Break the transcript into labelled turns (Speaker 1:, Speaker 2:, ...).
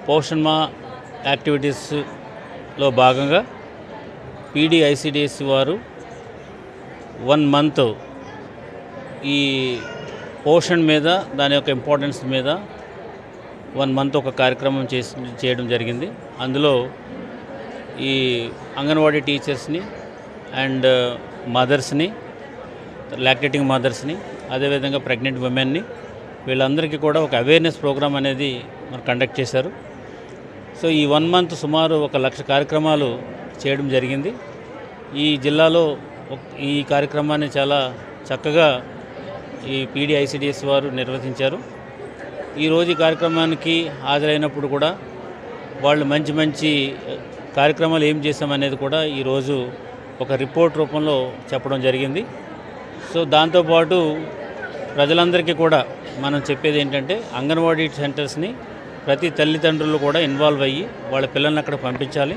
Speaker 1: పోషణ్ మా యాక్టివిటీస్లో భాగంగా పీడీఐసీడీఎస్ వారు 1 మంత్ ఈ పోషణ్ మీద దాని యొక్క ఇంపార్టెన్స్ మీద 1 మంత్ ఒక కార్యక్రమం చేయడం జరిగింది. అందులో ఈ అంగన్వాడీ టీచర్స్ని అండ్ మదర్స్ని, లాక్టేటింగ్ మదర్స్ని, అదేవిధంగా ప్రెగ్నెంట్ ఉమెన్ని, వీళ్ళందరికీ కూడా ఒక అవేర్నెస్ ప్రోగ్రామ్ అనేది మనం కండక్ట్ చేశారు. సో ఈ 1 మంత్ సుమారు 1,00,000 కార్యక్రమాలు చేయడం జరిగింది. ఈ జిల్లాలో ఈ కార్యక్రమాన్ని చాలా చక్కగా ఈ పీడీఐసీడీఎస్ వారు నిర్వహించారు. ఈరోజు ఈ కార్యక్రమానికి హాజరైనప్పుడు కూడా వాళ్ళు మంచి కార్యక్రమాలు ఏం చేశామనేది కూడా ఈరోజు ఒక రిపోర్ట్ రూపంలో చెప్పడం జరిగింది. సో దాంతోపాటు ప్రజలందరికీ కూడా మనం చెప్పేది ఏంటంటే అంగన్వాడీ సెంటర్స్ని ప్రతి తల్లిదండ్రులు కూడా ఇన్వాల్వ్ అయ్యి వాళ్ళ పిల్లల్ని అక్కడ పంపించాలి.